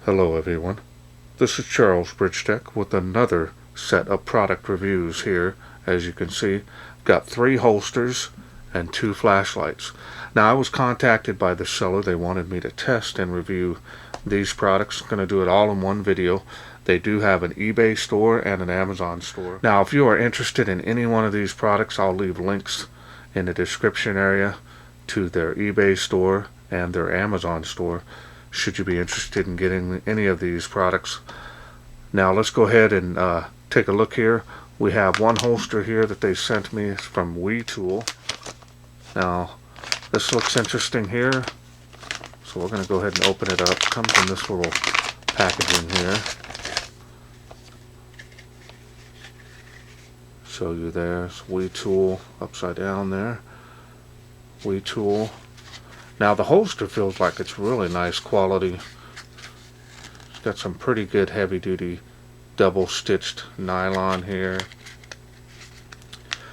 Hello everyone, this is Charles BridgTec with another set of product reviews here. As you can see, got 3 holsters and 2 flashlights. Now I was contacted by the seller. They wanted me to test and review these products. I'm going to do it all in one video. They do have an eBay store and an Amazon store. Now if you are interested in any one of these products, I'll leave links in the description area to their eBay store and their Amazon store should you be interested in getting any of these products. Now let's go ahead and take a look here. We have one holster here that they sent me. It's from WeTool. Now this looks interesting here, so we're going to go ahead and open it up. It comes in this little packaging here. Show you there. It's WeTool upside down there. WeTool. Now the holster feels like it's really nice quality. It's got some pretty good heavy duty double stitched nylon here.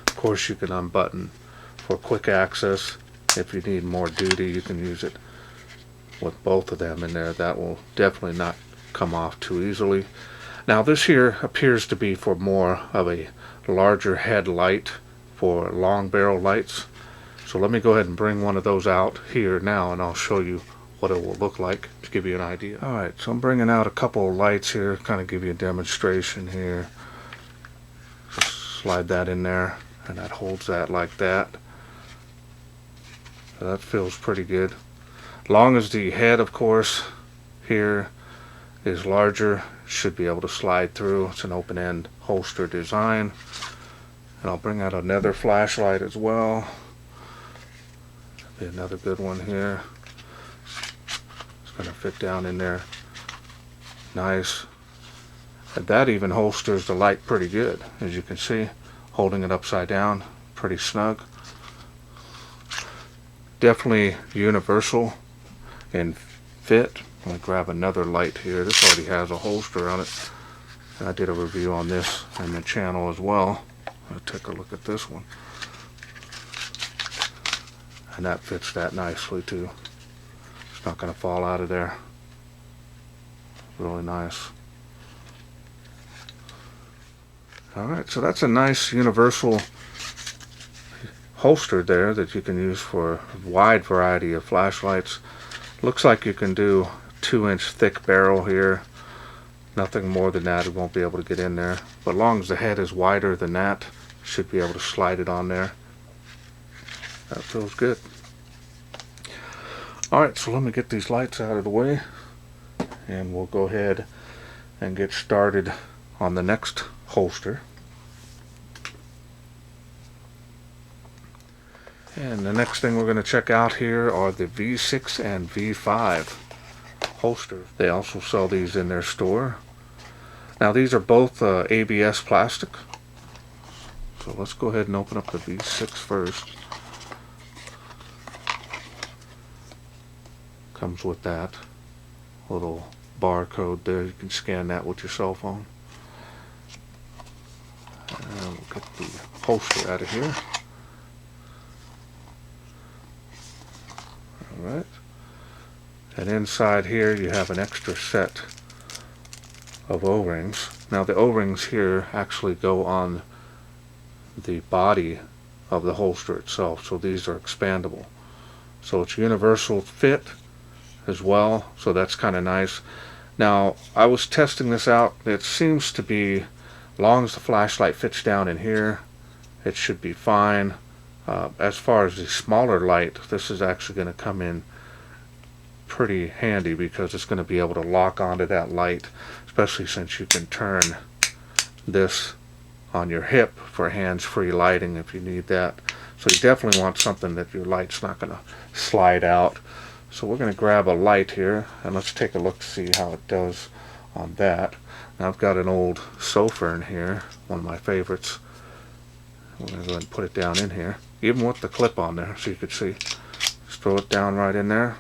Of course you can unbutton for quick access. If you need more duty, you can use it with both of them in there. That will definitely not come off too easily. Now this here appears to be for more of a larger headlight for long barrel lights. So let me go ahead and bring one of those out here now, and I'll show you what it will look like to give you an idea. Alright, so I'm bringing out a couple of lights here, kind of give you a demonstration here. Just slide that in there, and that holds that like that. So that feels pretty good. Long as the head, of course, here is larger, should be able to slide through. It's an open-end holster design. And I'll bring out another flashlight as well. Be another good one here. It's going to fit down in there nice. And that even holsters the light pretty good, as you can see, holding it upside down, pretty snug. Definitely universal in fit. I'm going to grab another light here. This already has a holster on it. I did a review on this on the channel as well. I'll take a look at this one. And that fits that nicely too. It's not going to fall out of there. Really nice. Alright, so that's a nice universal holster there that you can use for a wide variety of flashlights. Looks like you can do 2-inch thick barrel here. Nothing more than that. It won't be able to get in there. But as long as the head is wider than that, should be able to slide it on there. That feels good. Alright, so let me get these lights out of the way, and we'll go ahead and get started on the next holster. And the next thing we're going to check out here are the V6 and V5 holsters. They also sell these in their store. Now these are both ABS plastic. So let's go ahead and open up the V6 first. Comes with that little barcode there. You can scan that with your cell phone. And we'll get the holster out of here. Alright. And inside here you have an extra set of O-rings. Now the O-rings here actually go on the body of the holster itself, so these are expandable. So it's universal fit as well, so that's kind of nice. Now I was testing this out. It seems to be, as long as the flashlight fits down in here, it should be fine. As far as the smaller light, this is actually going to come in pretty handy because it's going to be able to lock onto that light, especially since you can turn this on your hip for hands-free lighting if you need that. So you definitely want something that your light's not going to slide out. So we're going to grab a light here, and let's take a look to see how it does on that. Now I've got an old sofa in here, one of my favorites. We're going to go ahead and put it down in here, even with the clip on there, so you can see. Just throw it down right in there.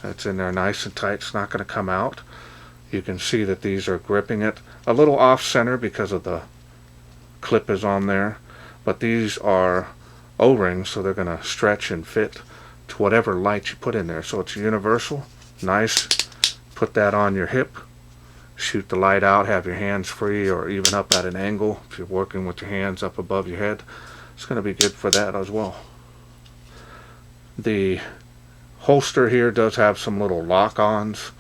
It's in there nice and tight. It's not going to come out. You can see that these are gripping it a little off center because of the clip is on there, but these are O-rings, so they're going to stretch and fit to whatever light you put in there. So it's universal, nice, put that on your hip, shoot the light out, have your hands free or even up at an angle. If you're working with your hands up above your head, it's going to be good for that as well. The holster here does have some little lock-ons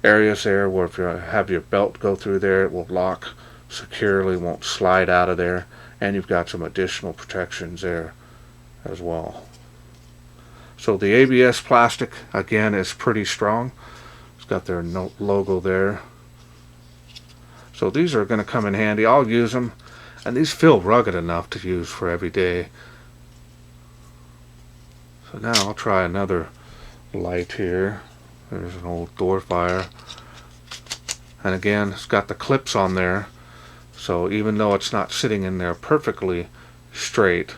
areas there where if you have your belt go through there, it will lock securely, won't slide out of there, and you've got some additional protections there as well. So the ABS plastic again is pretty strong. It's got their logo there. So these are going to come in handy. I'll use them, and these feel rugged enough to use for every day. So now I'll try another light here. There's an old door fire, and again it's got the clips on there, so even though it's not sitting in there perfectly straight,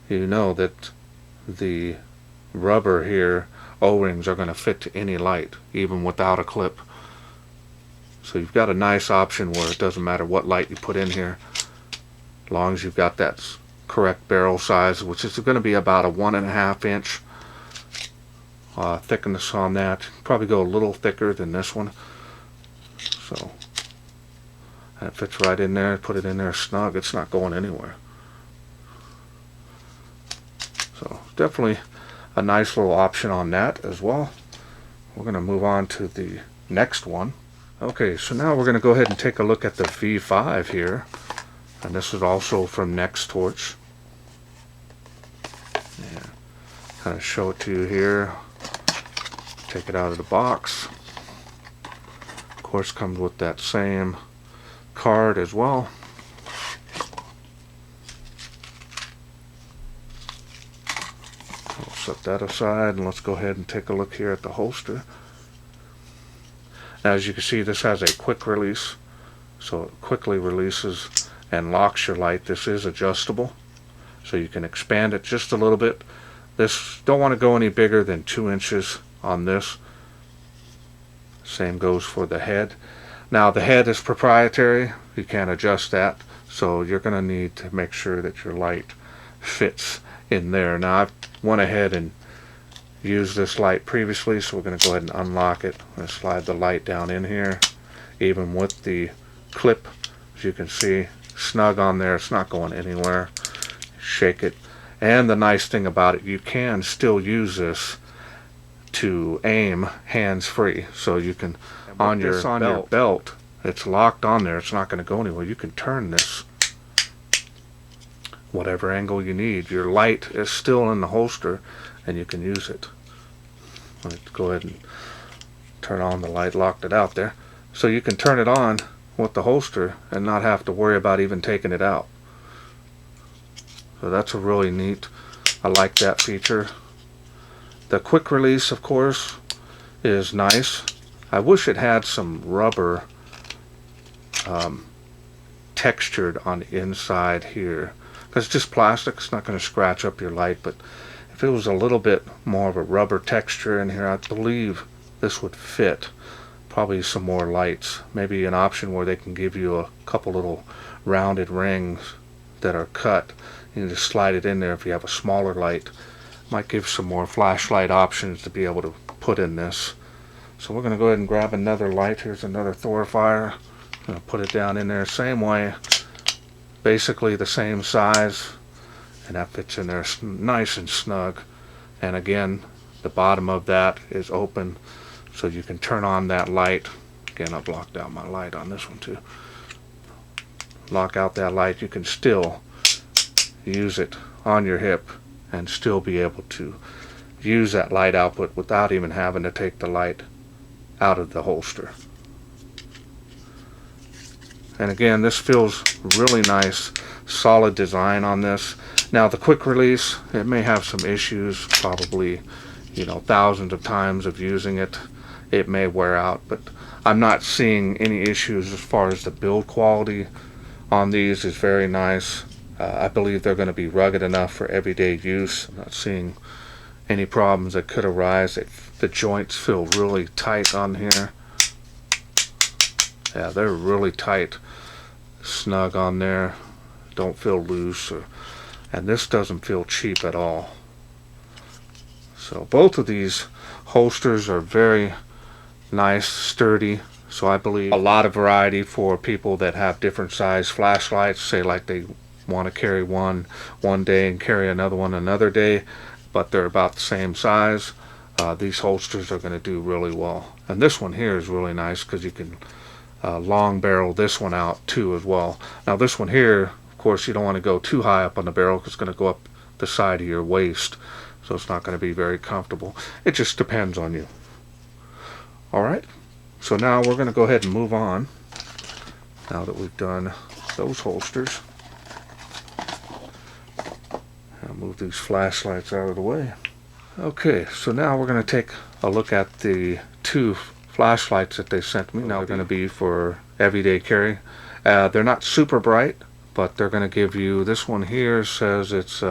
you know that the rubber here O-rings are going to fit to any light even without a clip. So you've got a nice option where it doesn't matter what light you put in here, as long as you've got that correct barrel size, which is going to be about a 1.5 inch thickness on that. Probably go a little thicker than this one. So that fits right in there. Put it in there snug. It's not going anywhere. So definitely a nice little option on that as well. We're going to move on to the next one. Okay, so now we're going to go ahead and take a look at the V5 here, and this is also from NexTorch. Yeah, kind of show it to you here. Take it out of the box. Of course, comes with that same card as well. We'll set that aside and let's go ahead and take a look here at the holster. Now, as you can see, this has a quick release, so it quickly releases and locks your light. This is adjustable, so you can expand it just a little bit. This don't want to go any bigger than 2 inches on this. Same goes for the head. Now the head is proprietary, you can't adjust that, so you're going to need to make sure that your light fits in there. Now I've went ahead and used this light previously, so we're going to go ahead and unlock it. I'm going to slide the light down in here, even with the clip. As you can see, snug on there, it's not going anywhere. Shake it, and the nice thing about it, you can still use this to aim hands-free, so you can on your belt, it's locked on there, it's not going to go anywhere. You can turn this whatever angle you need. Your light is still in the holster and you can use it. Let's go ahead and turn on the light. Locked it out there, so you can turn it on with the holster and not have to worry about even taking it out. So that's a really neat, I like that feature. The quick release, of course, is nice. I wish it had some rubber textured on the inside here, because it's just plastic, it's not going to scratch up your light, but if it was a little bit more of a rubber texture in here, I believe this would fit. Probably some more lights, maybe an option where they can give you a couple little rounded rings that are cut. You can just slide it in there if you have a smaller light. Might give some more flashlight options to be able to put in this. So we're going to go ahead and grab another light. Here's another Thorfire. I'm going to put it down in there same way, basically the same size, and that fits in there nice and snug. And again, the bottom of that is open, so you can turn on that light. Again, I've blocked out my light on this one too. Lock out that light. You can still use it on your hip and still be able to use that light output without even having to take the light out of the holster. And again, this feels really nice, solid design on this. Now the quick release, it may have some issues, probably, you know, thousands of times of using it, it may wear out, but I'm not seeing any issues as far as the build quality on these is very nice. I believe they're going to be rugged enough for everyday use. I'm not seeing any problems that could arise. The joints feel really tight on here. Yeah, they're really tight, snug on there. Don't feel loose, and this doesn't feel cheap at all. So both of these holsters are very nice, sturdy. So I believe a lot of variety for people that have different size flashlights, say like they want to carry one day and carry another one another day, but they're about the same size. These holsters are going to do really well. And this one here is really nice because you can long barrel this one out too as well. Now this one here, of course, you don't want to go too high up on the barrel because it's going to go up the side of your waist, so it's not going to be very comfortable. It just depends on you. Alright, so now we're going to go ahead and move on, now that we've done those holsters. I'll move these flashlights out of the way. Okay, so now we're going to take a look at the two flashlights that they sent me. Now they're going to be for everyday carry. They're not super bright, but they're going to give you, this one here says it's,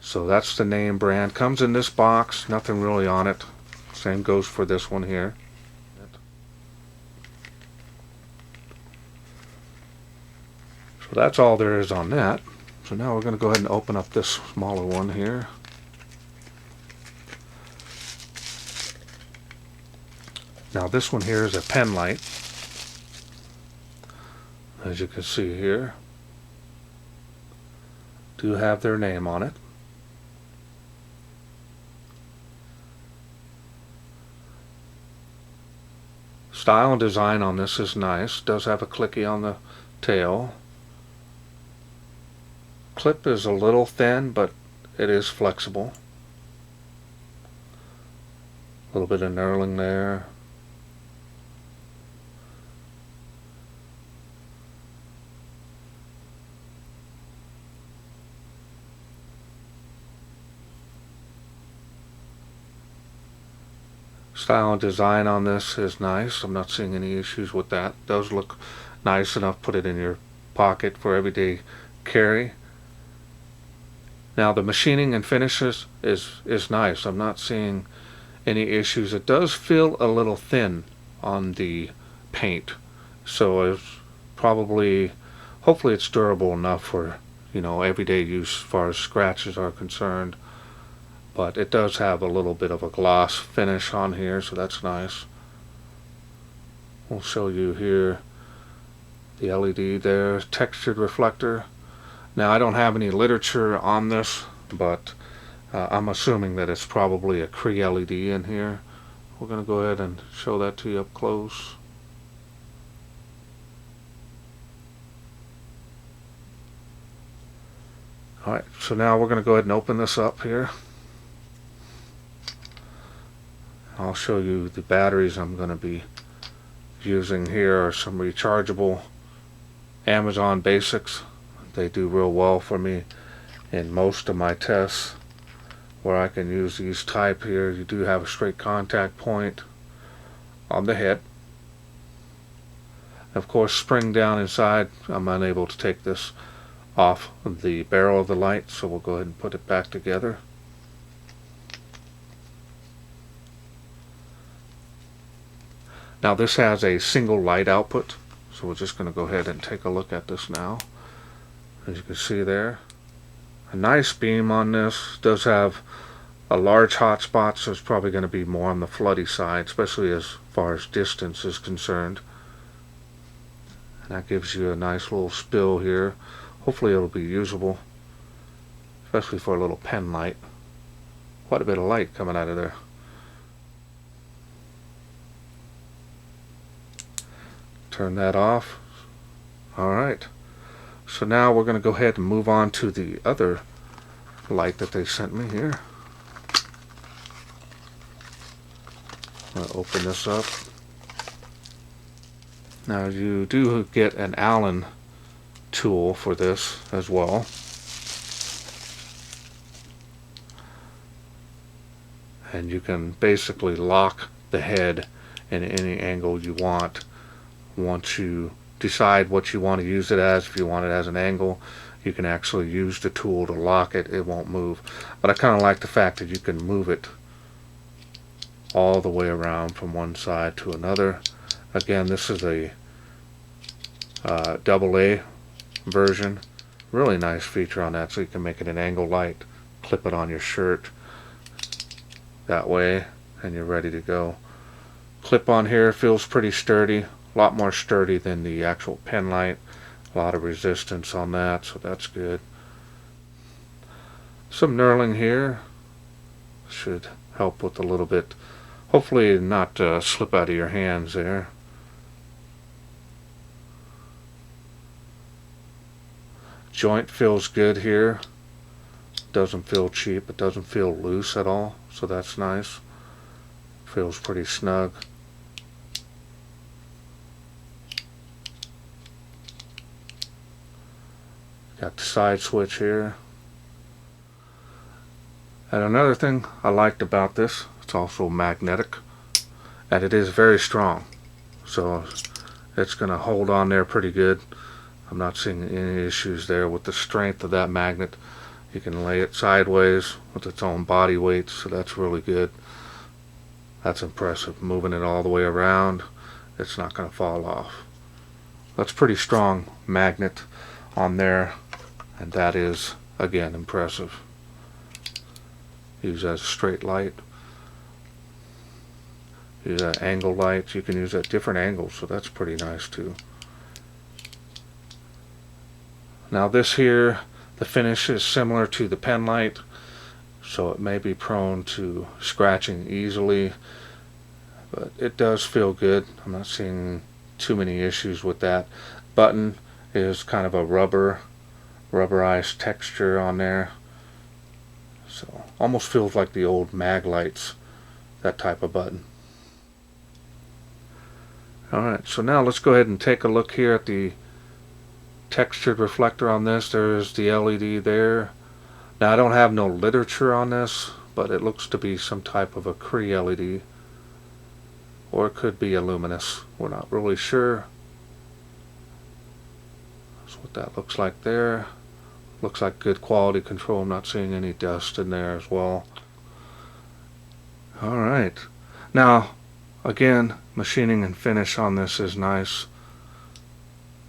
so that's the name brand. Comes in this box, nothing really on it. Same goes for this one here. So that's all there is on that. So now we're going to go ahead and open up this smaller one here. Now this one here is a Penlight, as you can see here. Do have their name on it. Style and design on this is nice. Does have a clicky on the tail. Clip is a little thin, but it is flexible. A little bit of knurling there. Style and design on this is nice. I'm not seeing any issues with that. It does look nice enough. Put it in your pocket for everyday carry. Now the machining and finishes is nice. I'm not seeing any issues. It does feel a little thin on the paint, so it's probably, hopefully it's durable enough for, you know, everyday use as far as scratches are concerned. But it does have a little bit of a gloss finish on here, so that's nice. We'll show you here the LED there, textured reflector. Now I don't have any literature on this, but I'm assuming that it's probably a Cree LED in here. We're going to go ahead and show that to you up close. Alright, so now we're going to go ahead and open this up here. I'll show you the batteries I'm going to be using here are some rechargeable Amazon Basics. They do real well for me in most of my tests where I can use these type here. You do have a straight contact point on the head. Of course, spring down inside. I'm unable to take this off the barrel of the light, so we'll go ahead and put it back together. Now this has a single light output, so we're just going to go ahead and take a look at this now. As you can see there, a nice beam on this. Does have a large hotspot, so it's probably going to be more on the floody side, especially as far as distance is concerned. And that gives you a nice little spill here. Hopefully it'll be usable, especially for a little pen light. Quite a bit of light coming out of there. Turn that off. Alright, so now we're going to go ahead and move on to the other light that they sent me here. I'm going to open this up. Now you do get an Allen tool for this as well. And you can basically lock the head in any angle you want. Once you decide what you want to use it as, if you want it as an angle, you can actually use the tool to lock it. It won't move. But I kind of like the fact that you can move it all the way around from one side to another. Again, this is a AA version. Really nice feature on that, so you can make it an angle light, clip it on your shirt that way, and you're ready to go. Clip on here feels pretty sturdy, a lot more sturdy than the actual Penlight. A lot of resistance on that, so that's good. Some knurling here should help with a little bit, hopefully not slip out of your hands there. Joint feels good here. Doesn't feel cheap, it doesn't feel loose at all, so that's nice. Feels pretty snug. Got the side switch here. And another thing I liked about this, it's also magnetic, and it is very strong, so it's going to hold on there pretty good. I'm not seeing any issues there with the strength of that magnet. You can lay it sideways with its own body weight, so that's really good. That's impressive. Moving it all the way around, it's not going to fall off. That's pretty strong magnet on there, and that is, again, impressive. Use as a straight light. Use that angle light. You can use at different angles, so that's pretty nice too. Now this here, the finish is similar to the Penlight, so it may be prone to scratching easily, but it does feel good. I'm not seeing too many issues with that. Button is kind of a rubberized texture on there, so almost feels like the old Maglights, that type of button. Alright, so now let's go ahead and take a look here at the textured reflector on this. There's the LED there. Now I don't have no literature on this, but it looks to be some type of a Cree LED, or it could be a luminous. We're not really sure. That's what that looks like there. Looks like good quality control. I'm not seeing any dust in there as well. Alright, now again, machining and finish on this is nice.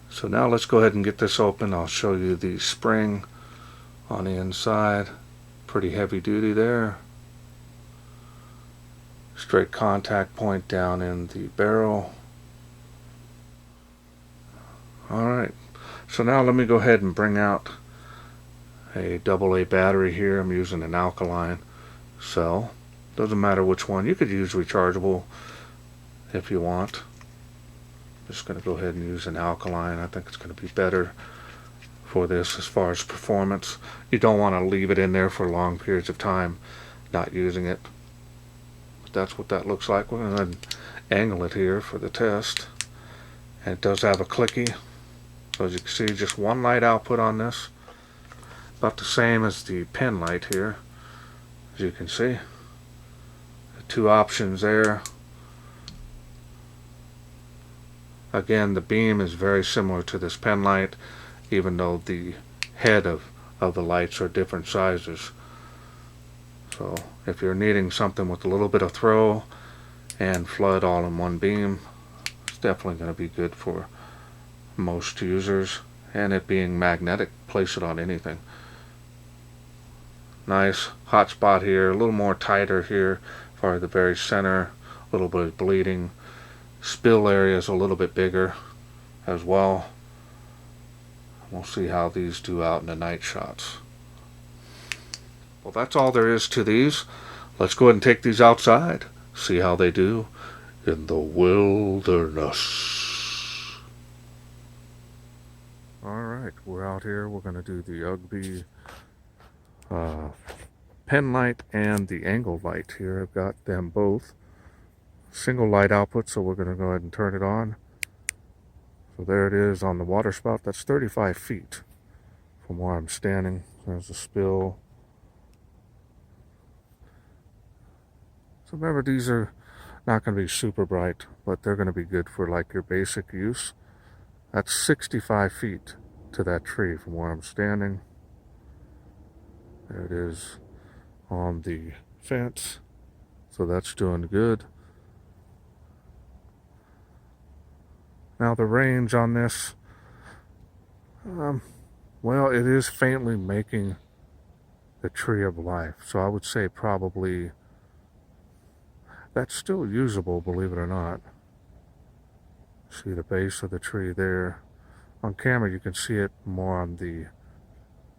So now let's go ahead and get this open. I'll show you the spring on the inside. Pretty heavy duty there. Straight contact point down in the barrel. Alright, so now let me go ahead and bring out a AA battery here. I'm using an alkaline cell. Doesn't matter which one. You could use rechargeable if you want. Just going to go ahead and use an alkaline. I think it's going to be better for this as far as performance. You don't want to leave it in there for long periods of time not using it. But that's what that looks like. We're going to angle it here for the test. And it does have a clicky. So as you can see, just one light output on this. About the same as the Penlight here, as you can see. The two options there. Again, the beam is very similar to this Penlight, even though the head of the lights are different sizes. So if you're needing something with a little bit of throw and flood all in one beam, it's definitely going to be good for most users. And it being magnetic, place it on anything. Nice hot spot here, a little more tighter here for the very center, a little bit of bleeding. Spill area is a little bit bigger as well. We'll see how these do out in the night shots. Well, that's all there is to these. Let's go ahead and take these outside, see how they do in the wilderness. Alright, we're out here. We're going to do the USGBY Penlight and the angle light here. I've got them both. Single light output, so we're going to go ahead and turn it on. So there it is on the water spout. That's 35 feet from where I'm standing. There's a spill. So remember, these are not going to be super bright, but they're going to be good for like your basic use. That's 65 feet to that tree from where I'm standing. There it is on the fence. So that's doing good. Now the range on this, well, it is faintly making the tree of life. So I would say probably That's still usable, believe it or not. See the base of the tree there. On camera you can see it more on the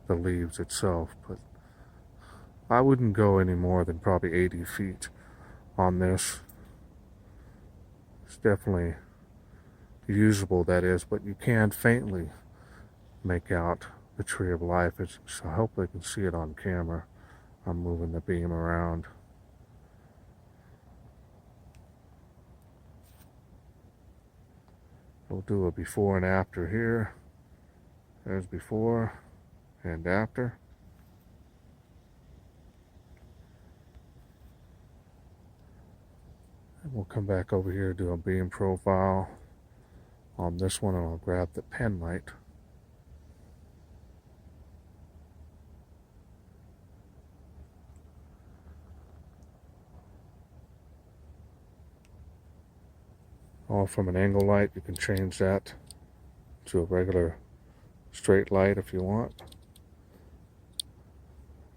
leaves itself, but I wouldn't go any more than probably 80 feet on this. It's definitely usable, that is, but you can faintly make out the tree of life. So I hope they can see it on camera. I'm moving the beam around. We'll do a before and after here. There's before and after. And we'll come back over here, do a beam profile on this one, and I'll grab the Penlight. Or from an angle light, you can change that to a regular straight light if you want.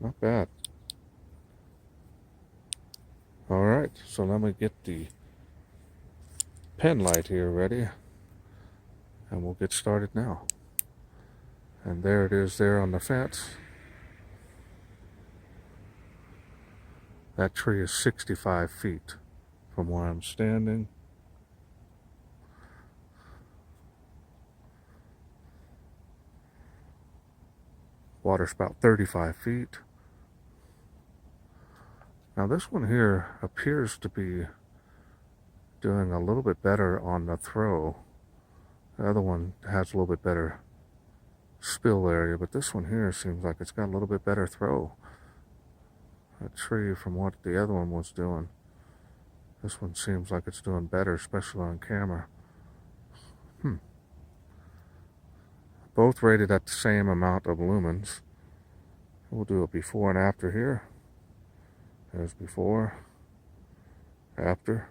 Not bad. Alright, so let me get the Penlight here ready, and we'll get started now. And there it is there on the fence. That tree is 65 feet from where I'm standing. Water spout 35 feet. Now this one here appears to be doing a little bit better on the throw. The other one has a little bit better spill area, but this one here seems like it's got a little bit better throw. A tree from what the other one was doing. This one seems like it's doing better, especially on camera. Both rated at the same amount of lumens. We'll do a before and after here. There's before, after.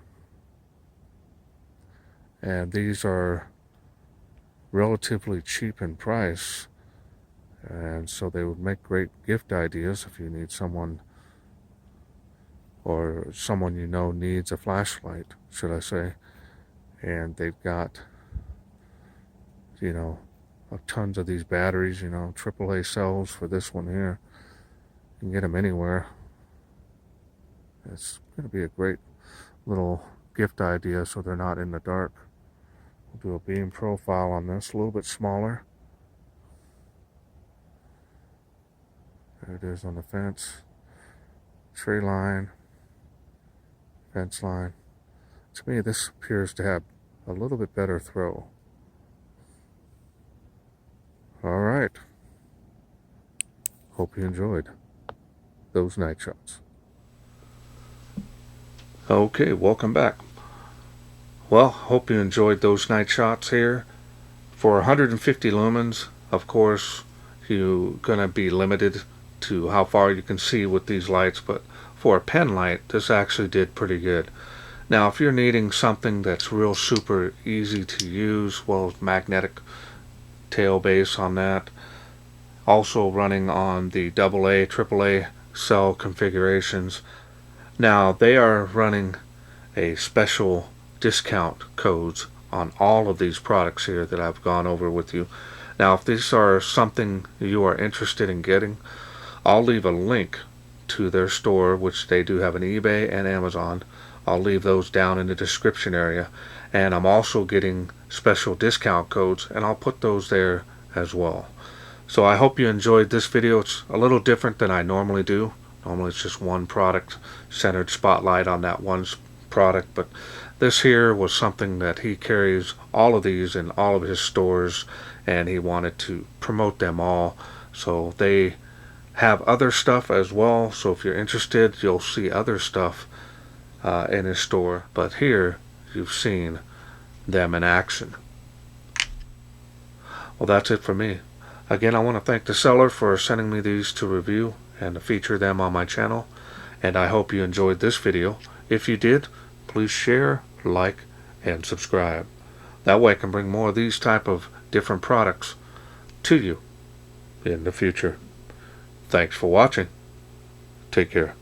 And these are relatively cheap in price, and so they would make great gift ideas if you need someone, or someone you know needs a flashlight, should I say. And they've got, you know, tons of these batteries, you know, AAA cells for this one here. You can get them anywhere. It's going to be a great little gift idea so they're not in the dark. We'll do a beam profile on this, a little bit smaller. There it is on the fence. Tree line, fence line. To me, this appears to have a little bit better throw. All right. Hope you enjoyed those night shots. Okay, welcome back. Well, hope you enjoyed those night shots here. For 150 lumens, of course, you're going to be limited to how far you can see with these lights, but for a pen light, this actually did pretty good. Now, if you're needing something that's real super easy to use, well, magnetic tail base on that, also running on the AA, AAA cell configurations. Now, they are running a special discount codes on all of these products here that I've gone over with you. Now, if these are something you are interested in getting, I'll leave a link to their store, which they do have an eBay and Amazon. I'll leave those down in the description area, and I'm also getting special discount codes, and I'll put those there as well. So I hope you enjoyed this video. It's a little different than I normally do. Normally it's just one product, centered spotlight on that one product, but this here was something that he carries all of these in all of his stores, and he wanted to promote them all. So they have other stuff as well, so if you're interested, you'll see other stuff in his store, but here you've seen them in action. Well, that's it for me. Again, I want to thank the seller for sending me these to review and to feature them on my channel, and I hope you enjoyed this video. If you did, please share, like, and subscribe. That way I can bring more of these type of different products to you in the future. Thanks for watching. Take care.